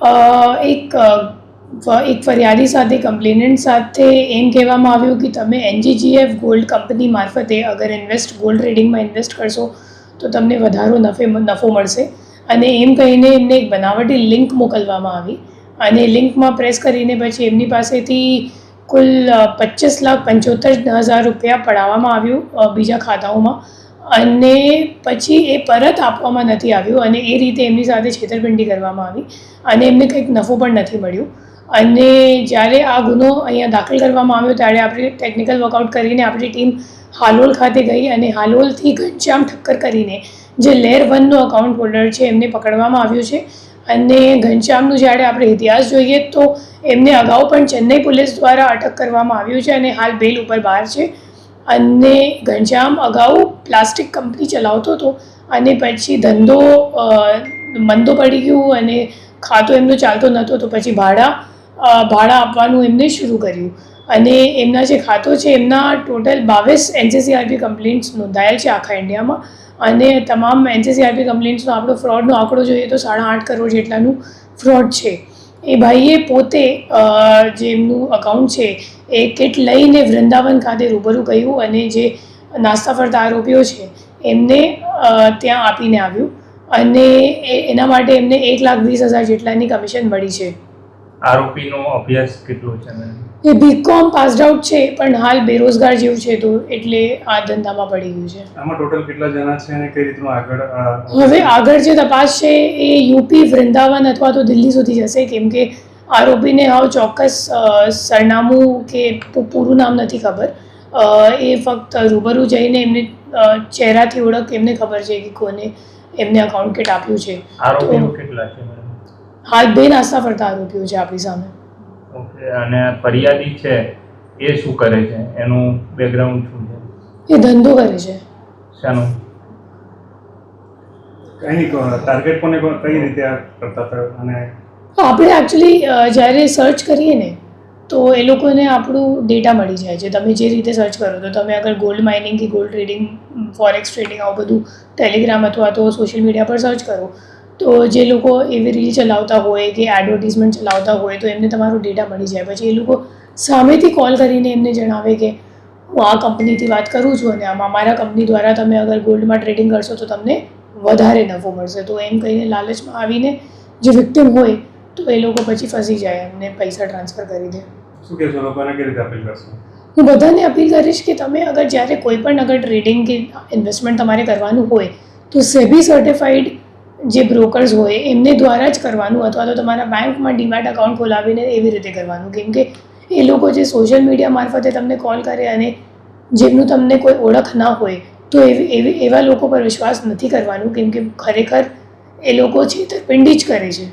એક ફરિયાદી સાથે કમ્પ્લેનન્ટ સાથે એમ કહેવામાં આવ્યું કે તમે NGGF ગોલ્ડ કંપની મારફતે અગર ગોલ્ડ ટ્રેડિંગમાં ઇન્વેસ્ટ કરશો તો તમને વધારો નફો મળશે, અને એમ કહીને એમને એક બનાવટી લિંક મોકલવામાં આવી, અને લિંકમાં પ્રેસ કરીને પછી એમની પાસેથી કુલ 25,75,000 રૂપિયા પડાવવામાં આવ્યું બીજા ખાતાઓમાં, અને પછી એ પરત આપવામાં નથી આવ્યું, અને એ રીતે એમની સાથે છેતરપિંડી કરવામાં આવી અને એમને કંઈક નફો પણ નથી મળ્યું. અને જ્યારે આ ગુનો અહીંયા દાખલ કરવામાં આવ્યો ત્યારે આપણે ટેકનિકલ વર્કઆઉટ કરીને આપણી ટીમ હાલોલ ખાતે ગઈ, અને હાલોલથી ઘનશ્યામ ઠક્કર કરીને જે લેર 1નો અકાઉન્ટ હોલ્ડર છે એમને પકડવામાં આવ્યું છે. અને ઘનશ્યામનું જ્યારે આપણે ઇતિહાસ જોઈએ તો એમને અગાઉ પણ ચેન્નઈ પોલીસ દ્વારા અટક કરવામાં આવ્યું છે અને હાલ બેલ ઉપર બહાર છે. અને ઘનશ્યામ અગાઉ પ્લાસ્ટિક કંપની ચલાવતો હતો, અને પછી ધંધો મંદો પડી ગયું અને ખાતો એમનો ચાલતો નહોતો, તો પછી ભાડા આપવાનું એમને શરૂ કર્યું, અને એમના જે ખાતો છે એમના ટોટલ 22 NCCRP કમ્પ્લેન્ટ્સ નોંધાયેલ છે આખા ઇન્ડિયામાં, અને તમામ NCCRP કમ્પ્લેન્ટ્સનો આપણો ફ્રોડનો આંકડો જોઈએ તો 8.5 કરોડ જેટલાનું ફ્રોડ છે. એ ભાઈએ પોતે જે એમનું અકાઉન્ટ છે એ કિટ લઈને વૃંદાવન ખાતે રૂબરૂ ગયું, અને જે નાસ્તા ફરતા આરોપીઓ છે એમને ત્યાં આપીને આવ્યું, અને એના માટે એમને 1,20,000 જેટલાની કમિશન મળી છે. આરોપીનો અભ્યાસ કેટલો છે? એ BCom પાસ્ડ આઉટ છે, પણ હાલ બેરોજગાર જેવું છે, તો એટલે આ ધંધામાં પડી ગયું છે. આમાં ટોટલ કેટલા જણા છે અને કઈ રીતનું આગળ જે તપાસ છે એ યુપી, વૃંદાવન અથવા તો દિલ્હી સુધી જશે, કેમ કે આરોપીને હવે ચોક્કસ સરનામું કે પૂરું નામ નથી ખબર. એ ફક્ત રૂબરૂ જઈને એમને ચહેરાથી ઓળખ એમને ખબર છે કે કોને એમને અકાઉન્ટ કિટ આપ્યું છે. આરોપીઓ કેટલા છે? હાલ 2 નાસ્તા ફરતા આરોપીઓ છે આપણી સામે. ઓકે, અને ફરિયાદી છે એ શું કરે છે? એનું બેકગ્રાઉન્ડ શું છે? એ ધંધો કરે છે. શાનો? કઈ ટાર્ગેટ કોને કઈ રીતે કરતા હતા? અને આપણે એકચ્યુઅલી જ્યારે સર્ચ કરીએ ને તો એ લોકોને આપણું ડેટા મળી જાય છે. તમે જે રીતે સર્ચ કરો તો તમે અગર ગોલ્ડ માઇનિંગ કે ગોલ્ડ ટ્રેડિંગ, ફોરેક્સ ટ્રેડિંગ આવું બધું ટેલિગ્રામ અથવા તો સોશિયલ મીડિયા પર સર્ચ કરો તો જે લોકો એવી રીલ ચલાવતા હોય કે એડવર્ટિઝમેન્ટ ચલાવતા હોય તો એમને તમારું ડેટા મળી જાય. પછી એ લોકો સામેથી કોલ કરીને એમને જણાવે કે હું આ કંપનીથી વાત કરું છું અને આમાં મારા કંપની દ્વારા તમે અગર ગોલ્ડમાં ટ્રેડિંગ કરશો તો તમને વધારે નફો મળશે. તો એમ કહીને લાલચમાં આવીને જે વિક્ટિમ હોય તો એ લોકો પછી ફસી જાય, એમને પૈસા ટ્રાન્સફર કરી દે. શું કહેશો, લોકોને કેવી રીતે અપીલ કરશો? હું બધાને અપીલ કરીશ કે તમે અગર જ્યારે કોઈ પણ અગર ટ્રેડિંગ કે ઇન્વેસ્ટમેન્ટ તમારે કરવાનું હોય તો સેબી સર્ટિફાઈડ જે બ્રોકર્સ હોય એમને દ્વારા જ કરવાનું, અથવા તો તમારા બેંકમાં ડીમેટ અકાઉન્ટ ખોલાવીને એવી રીતે કરવાનું. કેમ કે એ લોકો જે સોશિયલ મીડિયા મારફતે તમને કોલ કરે અને જેમનું તમને કોઈ ઓળખ ના હોય તો એવા લોકો પર વિશ્વાસ નથી કરવાનું, કેમ કે ખરેખર એ લોકો છેતરપિંડી જ કરે છે.